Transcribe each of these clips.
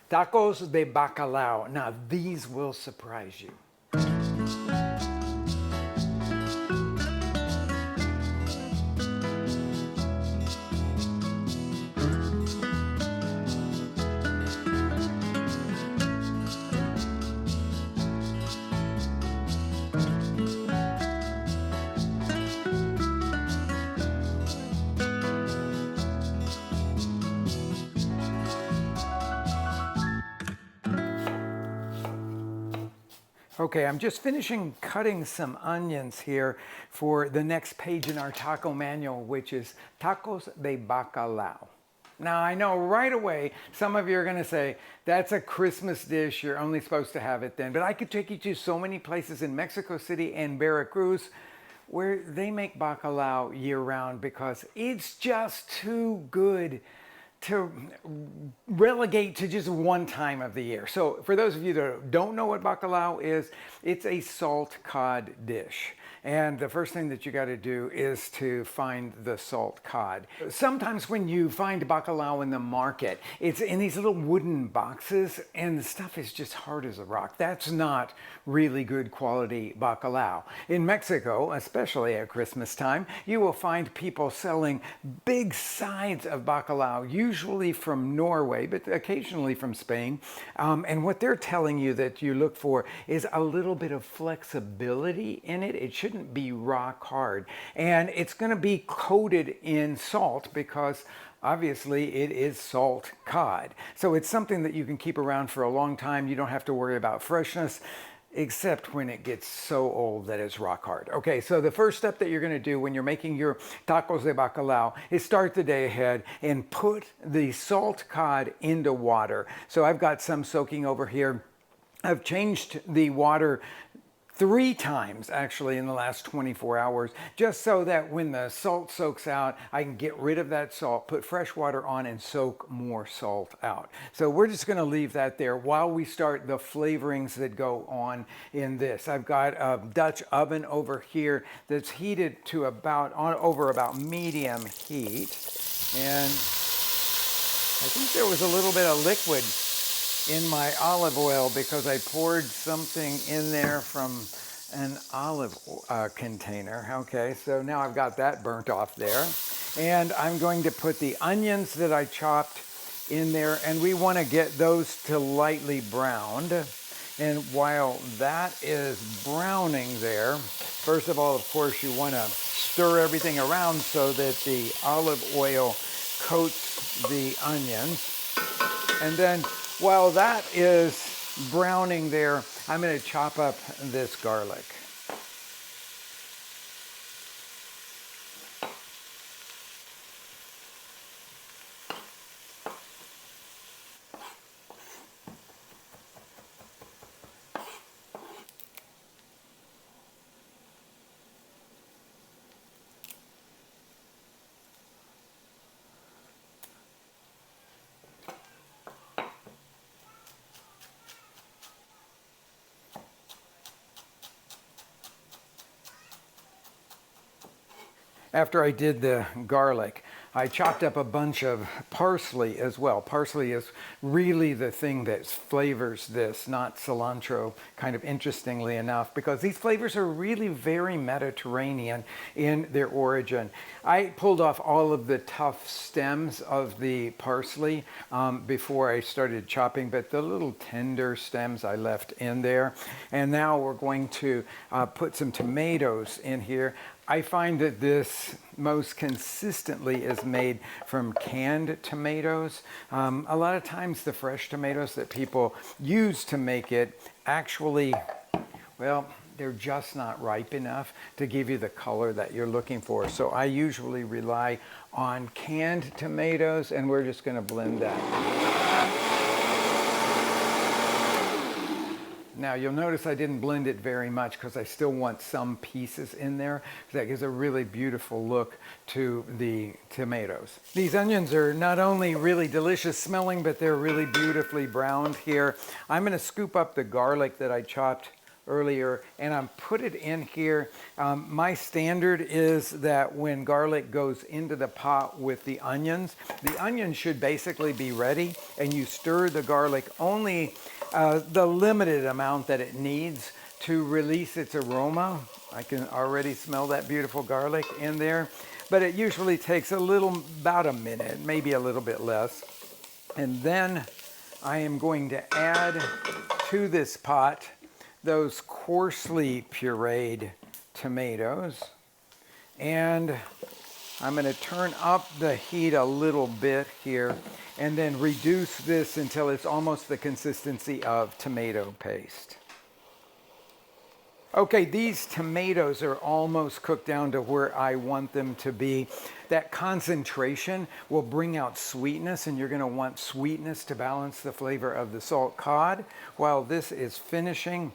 Tacos de bacalao. Now these will surprise you. Okay, I'm just finishing cutting some onions here for the next page in our taco manual, which is tacos de bacalao. Now, I know right away, some of you are going to say, that's a Christmas dish, you're only supposed to have it then. But I could take you to so many places in Mexico City and Veracruz where they make bacalao year-round because it's just too good to relegate to just one time of the year. So for those of you that don't know what bacalao is, it's a salt cod dish. And the first thing that you got to do is to find the salt cod. Sometimes when you find bacalao in the market, it's in these little wooden boxes and the stuff is just hard as a rock. That's not really good quality bacalao. In Mexico, especially at Christmas time, you will find people selling big sides of bacalao, usually from Norway, but occasionally from Spain. And what they're telling you that you look for is a little bit of flexibility in it. It shouldn't be rock hard, and it's going to be coated in salt because obviously it is salt cod. So it's something that you can keep around for a long time. You don't have to worry about freshness, except when it gets so old that it's rock hard. Okay, so the first step that you're going to do when you're making your tacos de bacalao is start the day ahead and put the salt cod into water. So I've got some soaking over here. I've changed the water 3 times actually in the last 24 hours, just so that when the salt soaks out, I can get rid of that salt, put fresh water on and soak more salt out. So we're just gonna leave that there while we start the flavorings that go on in this. I've got a Dutch oven over here that's heated to over about medium heat. And I think there was a little bit of liquid in my olive oil because I poured something in there from an olive container. Okay, so now I've got that burnt off there. And I'm going to put the onions that I chopped in there, and we want to get those to lightly browned. And while that is browning there, first of all, of course, you want to stir everything around so that the olive oil coats the onions. And then while that is browning there, I'm going to chop up this garlic. After I did the garlic, I chopped up a bunch of parsley as well. Parsley is really the thing that flavors this, not cilantro, kind of interestingly enough, because these flavors are really very Mediterranean in their origin. I pulled off all of the tough stems of the parsley before I started chopping, but the little tender stems I left in there. And now we're going to put some tomatoes in here. I find that this most consistently is made from canned tomatoes. A lot of times the fresh tomatoes that people use to make it actually, well, they're just not ripe enough to give you the color that you're looking for. So I usually rely on canned tomatoes, and we're just going to blend that. Now you'll notice I didn't blend it very much because I still want some pieces in there. That gives a really beautiful look to the tomatoes. These onions are not only really delicious smelling, but they're really beautifully browned here. I'm going to scoop up the garlic that I chopped earlier, and I'm put it in here. My standard is that when garlic goes into the pot with the onions should basically be ready, and you stir the garlic only the limited amount that it needs to release its aroma. I can already smell that beautiful garlic in there, but it usually takes about a minute, maybe a little bit less. And then I am going to add to this pot those coarsely pureed tomatoes. And I'm going to turn up the heat a little bit here and then reduce this until it's almost the consistency of tomato paste. Okay, these tomatoes are almost cooked down to where I want them to be. That concentration will bring out sweetness, and you're going to want sweetness to balance the flavor of the salt cod. While this is finishing,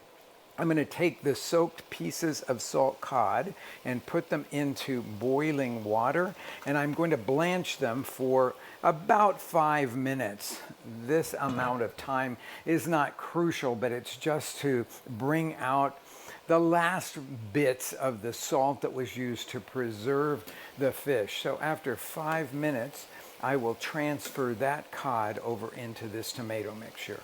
I'm going to take the soaked pieces of salt cod and put them into boiling water, and I'm going to blanch them for about 5 minutes. This amount of time is not crucial, but it's just to bring out the last bits of the salt that was used to preserve the fish. So after 5 minutes, I will transfer that cod over into this tomato mixture.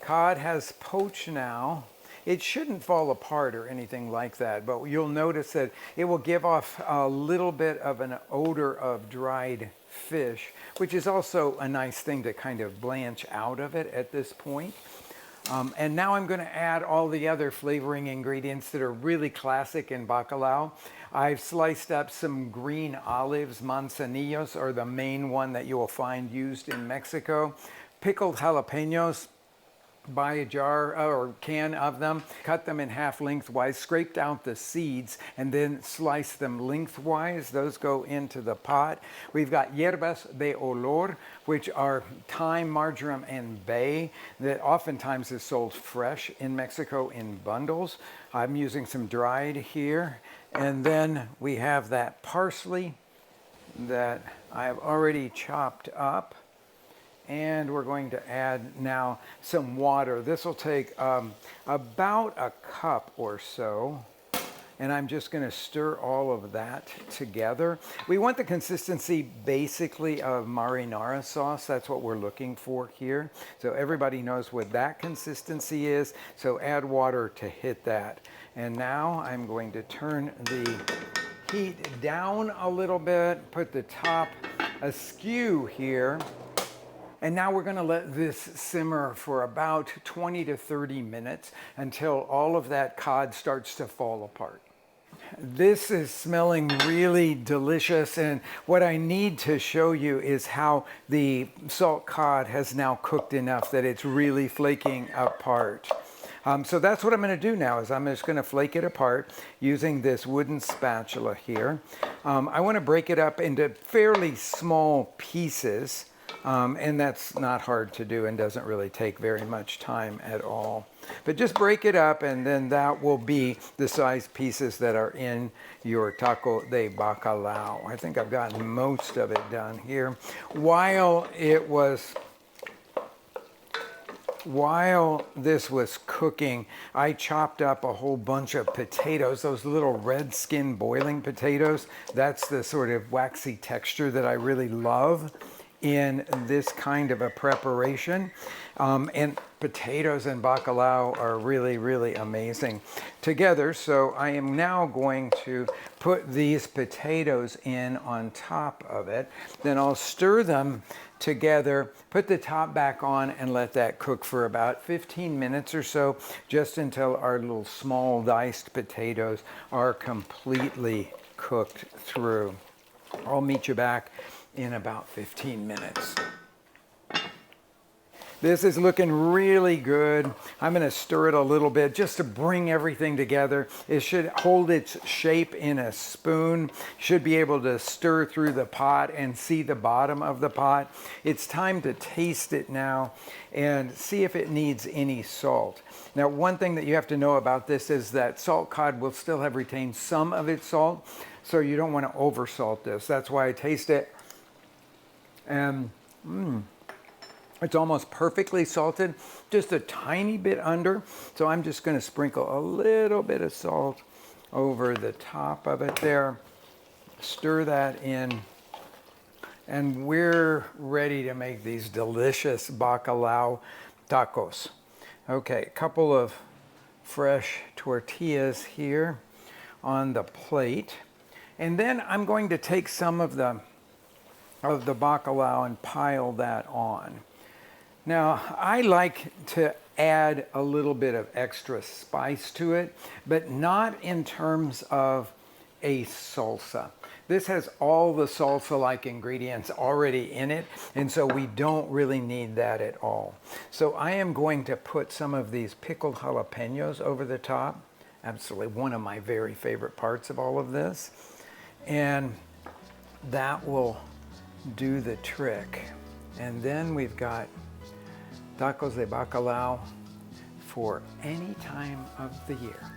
Cod has poached now. It shouldn't fall apart or anything like that, but you'll notice that it will give off a little bit of an odor of dried fish, which is also a nice thing to kind of blanch out of it at this point. And now I'm going to add all the other flavoring ingredients that are really classic in bacalao. I've sliced up some green olives. Manzanillos are the main one that you will find used in Mexico. Pickled jalapeños. Buy a jar or can of them, cut them in half lengthwise, scraped out the seeds, and then slice them lengthwise. Those go into the pot. We've got hierbas de olor, which are thyme, marjoram, and bay that oftentimes is sold fresh in Mexico in bundles. I'm using some dried here. And then we have that parsley that I have already chopped up. And we're going to add now some water. This will take about a cup or so. And I'm just going to stir all of that together. We want the consistency basically of marinara sauce. That's what we're looking for here. So everybody knows what that consistency is. So add water to hit that. And now I'm going to turn the heat down a little bit, put the top askew here. And now we're going to let this simmer for about 20 to 30 minutes until all of that cod starts to fall apart. This is smelling really delicious, and what I need to show you is how the salt cod has now cooked enough that it's really flaking apart. So that's what I'm going to do now, is I'm just going to flake it apart using this wooden spatula here. I want to break it up into fairly small pieces. And that's not hard to do and doesn't really take very much time at all. But just break it up, and then that will be the size pieces that are in your taco de bacalao. I think I've gotten most of it done here. While this was cooking, I chopped up a whole bunch of potatoes, those little red skin boiling potatoes. That's the sort of waxy texture that I really love in this kind of a preparation. And potatoes and bacalao are really, really amazing together. So I am now going to put these potatoes in on top of it. Then I'll stir them together, put the top back on, and let that cook for about 15 minutes or so, just until our little small diced potatoes are completely cooked through. I'll meet you back in about 15 minutes. This is looking really good. I'm going to stir it a little bit just to bring everything together. It should hold its shape in a spoon. Should be able to stir through the pot and see the bottom of the pot. It's time to taste it now and see if it needs any salt. Now, one thing that you have to know about this is that salt cod will still have retained some of its salt, so you don't want to oversalt this. That's why I taste it. And It's almost perfectly salted, just a tiny bit under. So I'm just going to sprinkle a little bit of salt over the top of it there. Stir that in. And we're ready to make these delicious bacalao tacos. Okay, a couple of fresh tortillas here on the plate. And then I'm going to take some of the bacalao and pile that on. Now, I like to add a little bit of extra spice to it, but not in terms of a salsa. This has all the salsa-like ingredients already in it, and so we don't really need that at all. So I am going to put some of these pickled jalapeños over the top. Absolutely one of my very favorite parts of all of this. And that will do the trick. And then we've got tacos de bacalao for any time of the year.